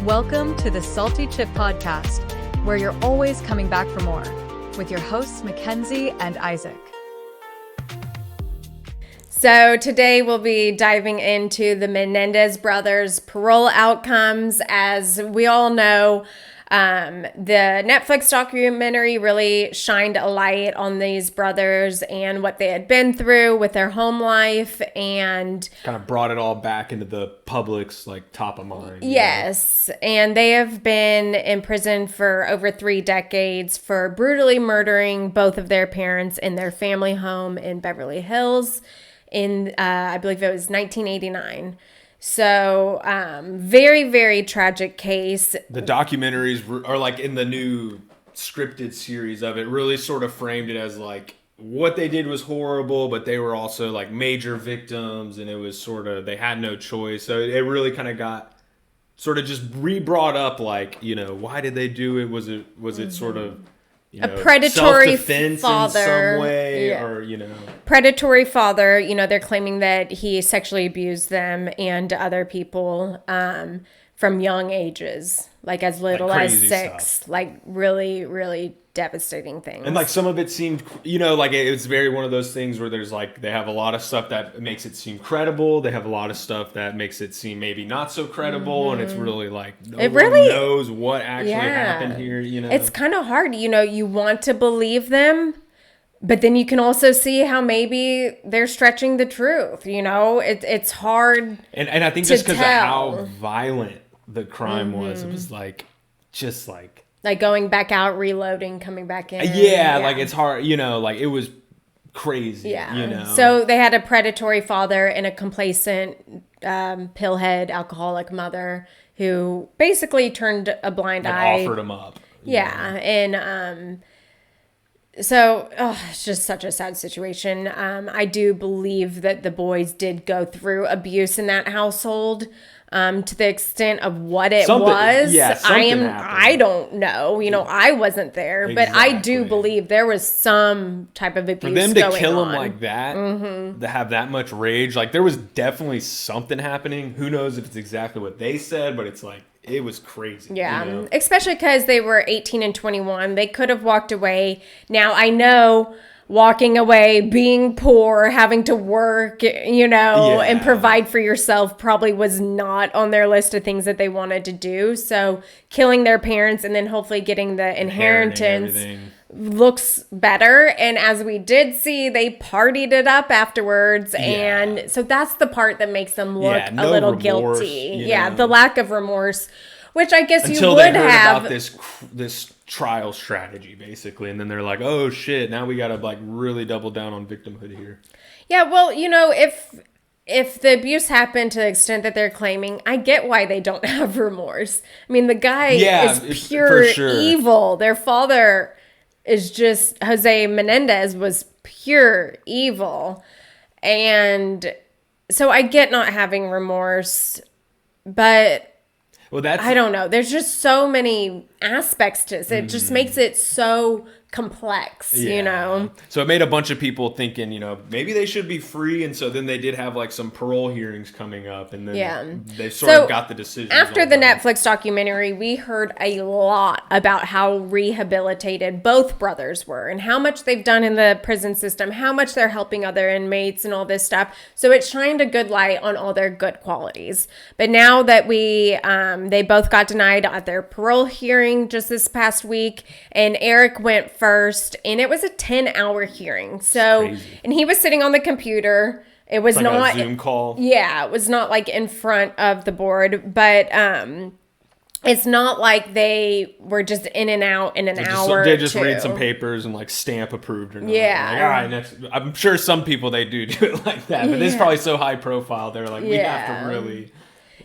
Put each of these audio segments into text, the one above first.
Welcome to the Salty Chip Podcast, where you're always coming back for more, with your hosts Mackenzie and Isaac. So today we'll be diving into the Menendez Brothers parole outcomes. As we all know, the Netflix documentary really shined a light on these brothers and what they had been through with their home life, and kind of brought it all back into the public's top of mind. Yes, and they have been in prison for over 3 decades for brutally murdering both of their parents in their family home in Beverly Hills in, I believe it was 1989. So, very, very tragic case. The documentaries are in the new scripted series of it, really sort of framed it as what they did was horrible, but they were also major victims, and it was sort of, they had no choice. So it really kind of got sort of just re-brought up, why did they do it? Was it sort of, a predatory self-defense father in some way, yeah. or predatory father. They're claiming that he sexually abused them and other people from young ages, as little as 6, stuff. Really, really devastating things. And some of it seemed, it's very one of those things where there's they have a lot of stuff that makes it seem credible. They have a lot of stuff that makes it seem maybe not so credible. And it's really no one knows what actually happened here. It's kind of hard. You want to believe them, but then you can also see how maybe they're stretching the truth. It's hard. And I think just because of how violent the crime was, it was just going back out, reloading, coming back in. Yeah, it's hard, it was crazy. Yeah. So they had a predatory father and a complacent pillhead alcoholic mother who basically turned a blind eye. Offered him up. Yeah. And so it's just such a sad situation. I do believe that the boys did go through abuse in that household. To the extent of what it was, I don't know. I wasn't there, but I do believe there was some type of abuse going on. For them to kill him like that, to have that much rage, there was definitely something happening. Who knows if it's exactly what they said, but it's it was crazy. Yeah, especially because they were 18 and 21. They could have walked away. Now, I know walking away, being poor, having to work, and provide for yourself probably was not on their list of things that they wanted to do. So killing their parents and then hopefully getting the inheritance looks better. And as we did see, they partied it up afterwards. Yeah. And so that's the part that makes them look a little remorse, guilty. The lack of remorse, which I guess until you would they heard have. About this trial strategy, basically. And then they're like, oh shit, now we got to really double down on victimhood here. Yeah, well, if the abuse happened to the extent that they're claiming, I get why they don't have remorse. I mean, the guy is pure evil. Their father is just, Jose Menendez was pure evil. And so I get not having remorse, but I don't know. There's just so many aspects to this. It just makes it so complex, So it made a bunch of people thinking, maybe they should be free. And so then they did have some parole hearings coming up, and then they sort of got the decision. After the Netflix documentary, we heard a lot about how rehabilitated both brothers were and how much they've done in the prison system, how much they're helping other inmates and all this stuff. So it shined a good light on all their good qualities. But now that they both got denied at their parole hearing just this past week, and Eric went first, and it was a 10-hour hearing. So, and he was sitting on the computer. It was not a Zoom call. Yeah, it was not in front of the board, but it's not like they were just in and out in an hour. They just read some papers and stamp approved or not. Yeah. All right, next. I'm sure some people they do it like that, but this is probably so high profile. They're we have to really.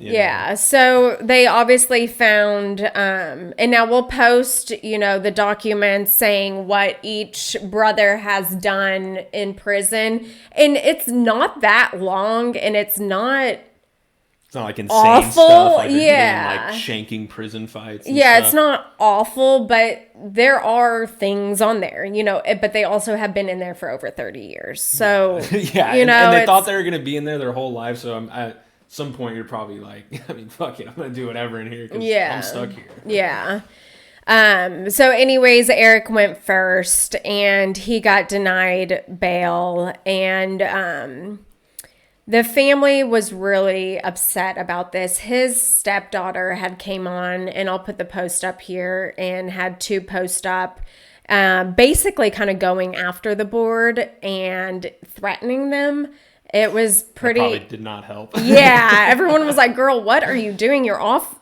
Yeah, so they obviously found, and now we'll post, the documents saying what each brother has done in prison. And it's not that long, and it's not insane awful. Stuff. Doing, shanking prison fights. And stuff. It's not awful, but there are things on there, but they also have been in there for over 30 years. So, and they thought they were going to be in there their whole life. So some point you're probably like, I mean, fuck it, I'm gonna do whatever in here because I'm stuck here. Yeah. So anyways, Eric went first and he got denied bail, and the family was really upset about this. His stepdaughter had came on, and I'll put the post up here, and had two post up, basically kind of going after the board and threatening them. It was pretty. That probably did not help. Yeah, everyone was like, "Girl, what are you doing? You're off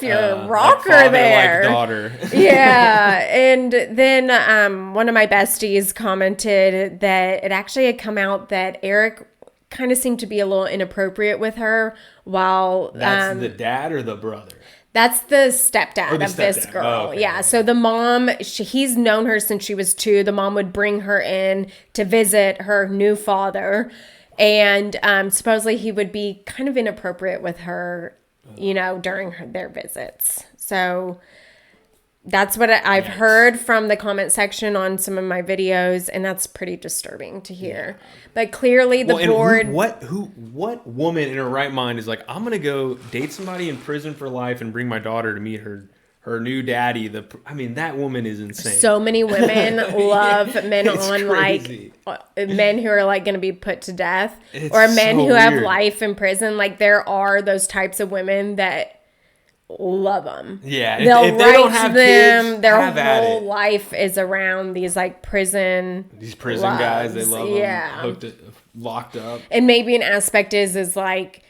your rocker like father, there." like daughter. Yeah, and then one of my besties commented that it actually had come out that Eric kind of seemed to be a little inappropriate with her while That's the dad or the brother? That's the stepdad the of this stepdad. girl. Oh, okay. Yeah. So the mom, he's known her since she was 2. The mom would bring her in to visit her new father. And supposedly he would be kind of inappropriate with her, during their visits. So that's what I've heard from the comment section on some of my videos, and that's pretty disturbing to hear. Yeah. But clearly the board... What woman in her right mind is like, I'm going to go date somebody in prison for life and bring my daughter to meet her new daddy? That woman is insane. So many women love men on crazy. Men who are like going to be put to death, or men who have life in prison. Like, there are those types of women that love them. Yeah, they'll if they write don't have them. Kids, their whole life is around these like prison. These prison loves. Guys, they love them. Locked up. And maybe an aspect is like,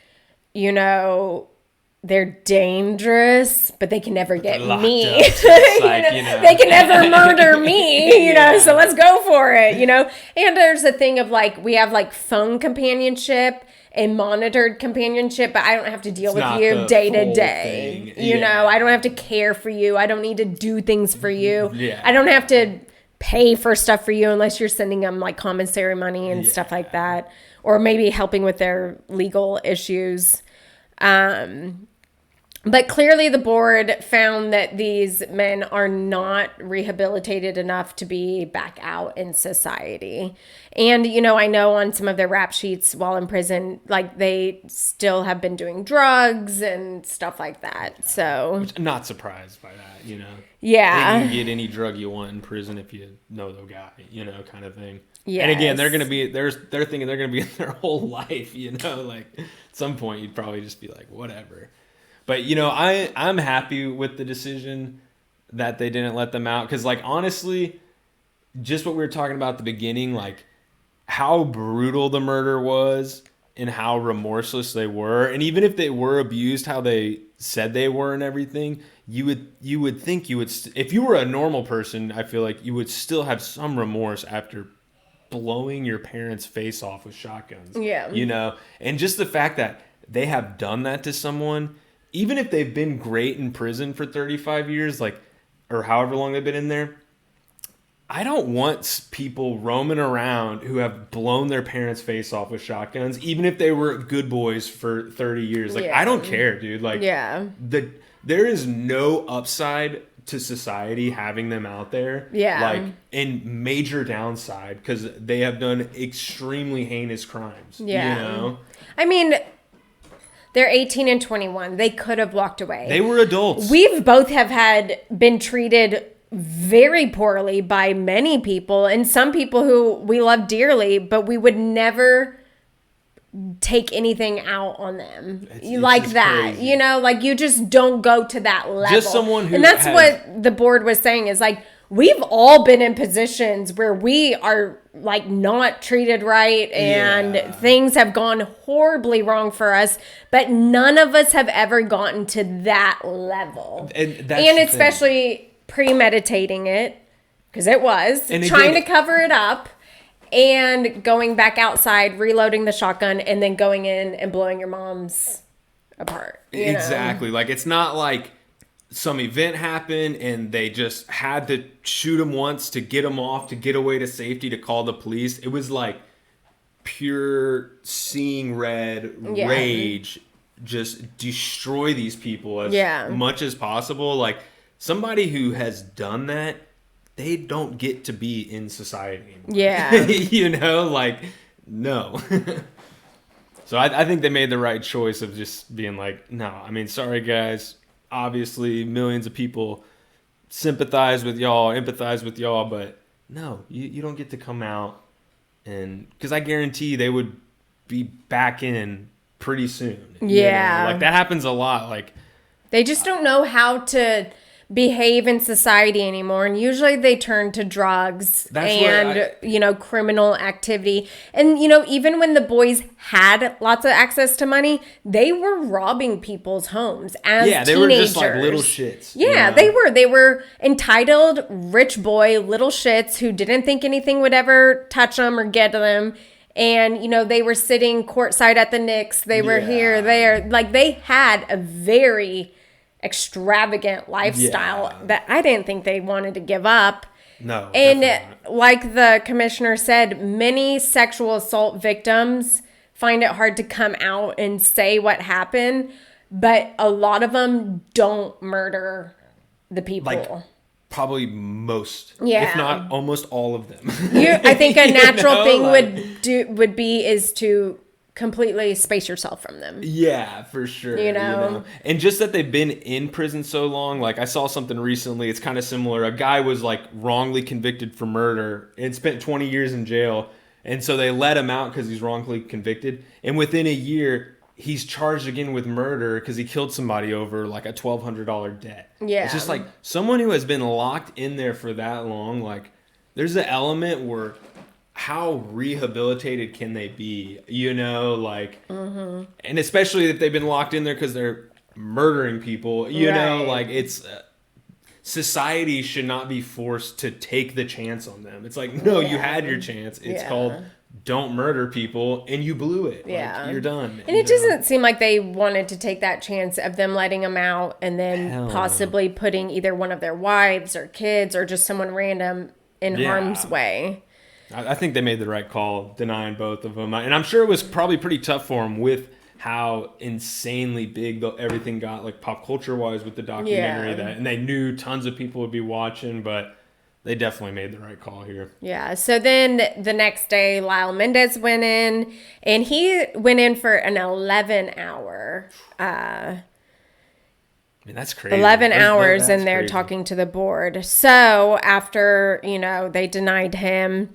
they're dangerous, but they can never get me. They can never murder me, so let's go for it, And there's a thing of like, we have like phone companionship and monitored companionship, but I don't have to deal with you day to day. I don't have to care for you. I don't need to do things for you. Yeah. I don't have to pay for stuff for you unless you're sending them like commissary money and stuff like that, or maybe helping with their legal issues. But clearly the board found that these men are not rehabilitated enough to be back out in society. And, I know on some of their rap sheets while in prison, like they still have been doing drugs and stuff like that. So I'm not surprised by that, Yeah. You can get any drug you want in prison if you know the guy, kind of thing. Yes. And again, they're thinking they're going to be in their whole life, like at some point you'd probably just be like, whatever. But, I'm happy with the decision that they didn't let them out. Because, like, honestly, just what we were talking about at the beginning, like, how brutal the murder was and how remorseless they were. And even if they were abused how they said they were and everything, you would think if you were a normal person, I feel like you would still have some remorse after blowing your parents' face off with shotguns. Yeah. And just the fact that they have done that to someone... Even if they've been great in prison for 35 years, or however long they've been in there, I don't want people roaming around who have blown their parents' face off with shotguns, even if they were good boys for 30 years. I don't care, dude. There is no upside to society having them out there. Yeah. And major downside, because they have done extremely heinous crimes. Yeah. They're 18 and 21. They could have walked away. They were adults. We've both have been treated very poorly by many people, and some people who we love dearly, but we would never take anything out on them like that. Crazy. You just don't go to that level. Just someone who And that's what the board was saying is like, we've all been in positions where we are like not treated right and things have gone horribly wrong for us, but none of us have ever gotten to that level. And especially premeditating it, because it was, and trying to cover it up and going back outside, reloading the shotgun, and then going in and blowing your mom's apart. Exactly. Like, it's not like some event happened and they just had to shoot him once to get him off, to get away to safety, to call the police. It was like pure seeing red rage, just destroy these people as much as possible. Like, somebody who has done that, they don't get to be in society anymore. Yeah. No. So I think they made the right choice of just being like, no, I mean, sorry guys. Obviously, millions of people sympathize with y'all, empathize with y'all, but no, you don't get to come out and because I guarantee they would be back in pretty soon. Yeah. Like that happens a lot. Like they just don't know how to behave in society anymore, and usually they turn to drugs and criminal activity. And even when the boys had lots of access to money, they were robbing people's homes as they teenagers. were just like little shits. Yeah, they were entitled rich boy little shits who didn't think anything would ever touch them or get them. And they were sitting courtside at the Knicks. They were here, there. Like they had a very extravagant lifestyle that I didn't think they wanted to give up. No. And like the commissioner said, many sexual assault victims find it hard to come out and say what happened, but a lot of them don't murder the people. Like probably most, if not almost all of them. I think a natural thing would be to completely space yourself from them. Yeah, for sure. And just that they've been in prison so long, like I saw something recently, it's kind of similar. A guy was like wrongly convicted for murder and spent 20 years in jail. And so they let him out because he's wrongfully convicted. And within a year, he's charged again with murder because he killed somebody over like a $1,200 debt. Yeah. It's just like someone who has been locked in there for that long, like there's an element where how rehabilitated can they be, and especially if they've been locked in there because they're murdering people, like it's society should not be forced to take the chance on them. It's like, no, you had your chance. It's called don't murder people and you blew it. Yeah. Like, you're done. And it doesn't seem like they wanted to take that chance of them letting them out and then possibly putting either one of their wives or kids or just someone random in harm's way. I think they made the right call denying both of them. And I'm sure it was probably pretty tough for them with how insanely big everything got, like pop culture wise with the documentary. And they knew tons of people would be watching, but they definitely made the right call here. Yeah. So then the next day, Lyle Mendez went in, and he went in for an 11-hour. I mean, that's crazy. 11 hours in there talking to the board. So after, they denied him,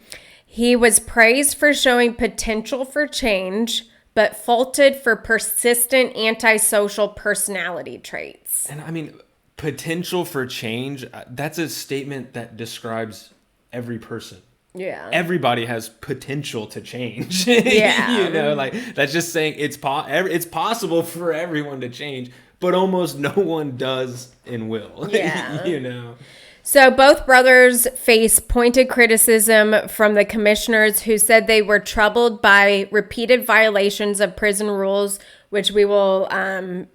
he was praised for showing potential for change, but faulted for persistent antisocial personality traits. And I mean, potential for change, that's a statement that describes every person. Yeah. Everybody has potential to change. Yeah. Like that's just saying it's possible for everyone to change, but almost no one does and will. Yeah. So both brothers face pointed criticism from the commissioners who said they were troubled by repeated violations of prison rules, which we will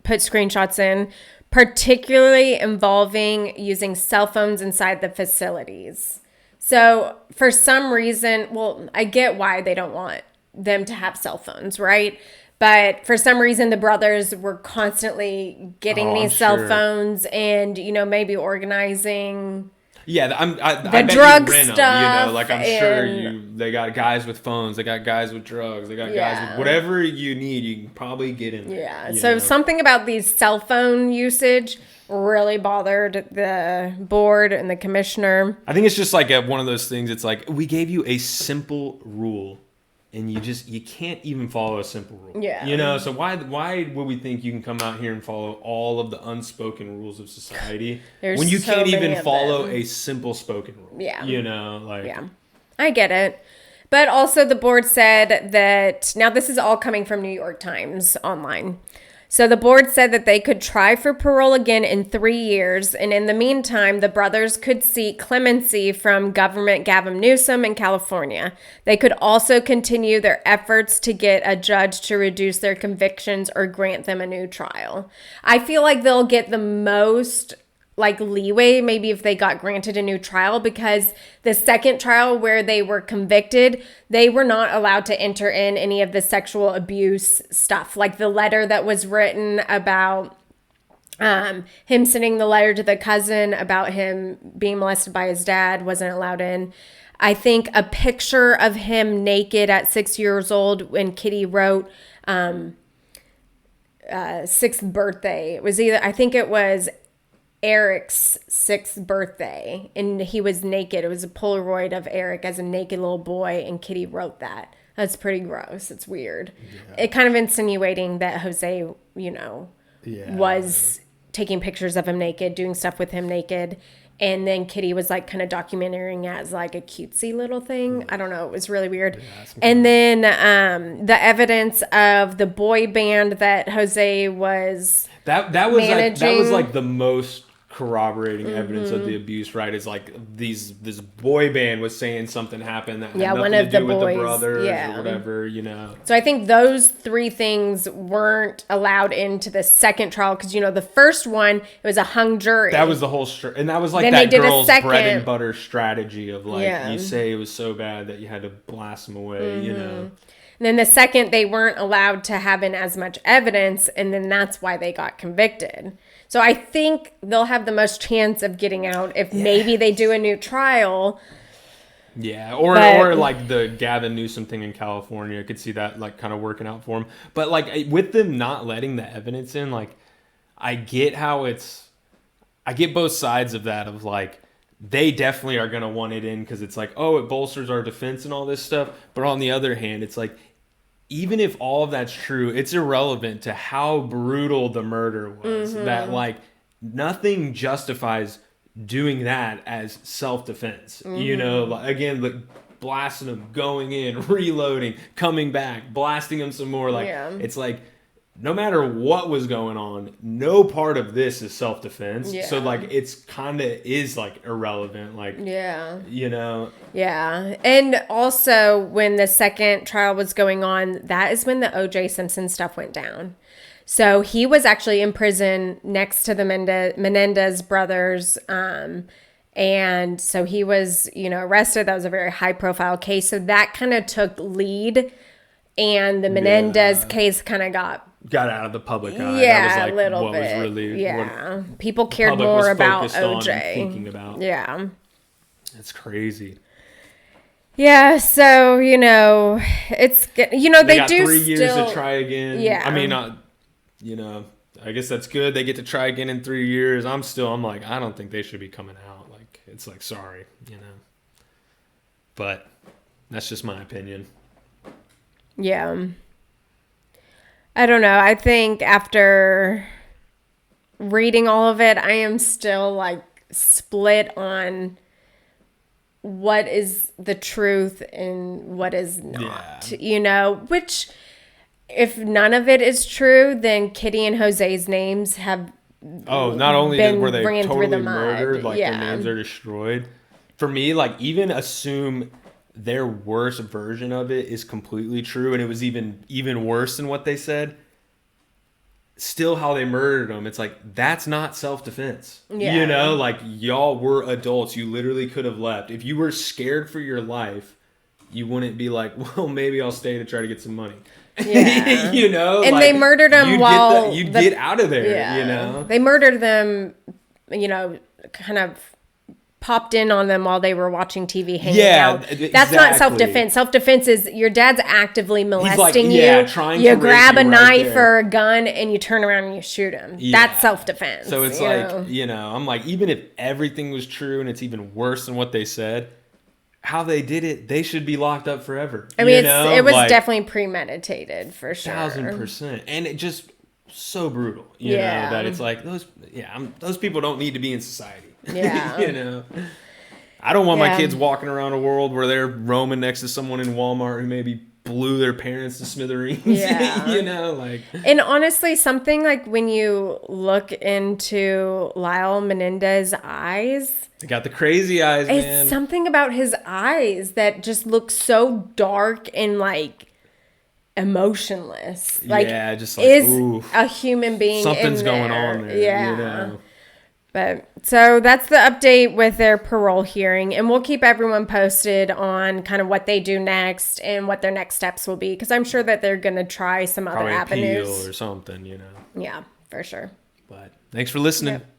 put screenshots in, particularly involving using cell phones inside the facilities. So for some reason, I get why they don't want them to have cell phones, right? But for some reason, the brothers were constantly getting these cell phones and, maybe organizing the drug stuff. I'm sure they got guys with phones, they got guys with drugs, they got guys with whatever you need, you can probably get in there. Yeah. So something about these cell phone usage really bothered the board and the commissioner. I think it's just like one of those things. It's like, we gave you a simple rule and you can't even follow a simple rule. Yeah. So why would we think you can come out here and follow all of the unspoken rules of society when you can't even follow a simple spoken rule? Yeah. Yeah. I get it. But also the board said that, now this is all coming from New York Times online. So the board said that they could try for parole again in 3 years. And in the meantime, the brothers could seek clemency from Governor Gavin Newsom in California. They could also continue their efforts to get a judge to reduce their convictions or grant them a new trial. I feel like they'll get the most leeway maybe if they got granted a new trial, because the second trial where they were convicted, they were not allowed to enter in any of the sexual abuse stuff, like the letter that was written about him sending the letter to the cousin about him being molested by his dad wasn't allowed in. I think a picture of him naked at 6 years old when Kitty wrote sixth birthday. I think it was Eric's sixth birthday, and he was naked. It was a Polaroid of Eric as a naked little boy, and Kitty wrote that. That's pretty gross. It's weird. Yeah. It kind of insinuating that Jose, was taking pictures of him naked, doing stuff with him naked. And then Kitty was like kind of documenting it as like a cutesy little thing. I don't know. It was really weird. Yeah, and then the evidence of the boy band that Jose was that was managing. That was like the most corroborating evidence of the abuse, right? Is like this boy band was saying something happened that had nothing one of to do the boys, with the brothers or whatever, So I think those three things weren't allowed into the second trial because, the first one, it was a hung jury. That was the whole, and that was like then that girl's bread and butter strategy of like, you say it was so bad that you had to blast them away, And then the second, they weren't allowed to have in as much evidence, and then that's why they got convicted. So I think they'll have the most chance of getting out if maybe they do a new trial. Yeah, or like the Gavin Newsom thing in California. I could see that like kind of working out for him. But like with them not letting the evidence in, like I get both sides of that of like they definitely are going to want it in because it's like, oh, it bolsters our defense and all this stuff. But on the other hand, it's like, even if all of that's true, it's irrelevant to how brutal the murder was. That like nothing justifies doing that as self-defense. Like, again, like blasting them, going in, reloading, coming back, blasting them some more. Like it's like no matter what was going on, no part of this is self-defense. Yeah. So like it's kind of is like irrelevant. Like Yeah. And also when the second trial was going on, that is when the O.J. Simpson stuff went down. So he was actually in prison next to the Menendez brothers. And so he was, arrested. That was a very high profile case. So that kind of took lead, and the Menendez case kind of got out of the public eye. Yeah, that was like a little what bit. Was really people cared more about OJ. Thinking about. Yeah, it's crazy. Yeah, so it's they got do 3 years to try again. Yeah, I mean, I guess that's good. They get to try again in 3 years. I'm like, I don't think they should be coming out. Like, it's like, sorry, But that's just my opinion. Yeah. I don't know. I think after reading all of it, I am still like split on what is the truth and what is not, which if none of it is true, then Kitty and Jose's names have not only were they totally murdered, like their names are destroyed. For me, like even assume their worst version of it is completely true and it was even worse than what they said. Still how they murdered them, it's like that's not self-defense. Like y'all were adults. You literally could have left. If you were scared for your life, you wouldn't be like, well, maybe I'll stay to try to get some money. Yeah. And like, they murdered them while you'd get out of there. They murdered them, kind of popped in on them while they were watching TV hanging out. That's not self-defense. Self-defense is your dad's actively molesting you. You grab a knife or a gun and you turn around and you shoot him. That's self-defense. So it's like, I'm like, even if everything was true and it's even worse than what they said, how they did it, they should be locked up forever. I mean, it was definitely premeditated for sure. 1000%. And it just so brutal, know, that it's like those people don't need to be in society. Yeah. I don't want my kids walking around a world where they're roaming next to someone in Walmart who maybe blew their parents to smithereens. Yeah. And honestly, something like when you look into Lyle Menendez's eyes, they got the crazy eyes, man. It's something about his eyes that just look so dark and like emotionless. Like, just like, is a human being something's in there. going on there. Yeah. But so that's the update with their parole hearing, and we'll keep everyone posted on kind of what they do next and what their next steps will be, because I'm sure that they're going to try some other avenues appeal or something, Yeah, for sure. But thanks for listening. Yep.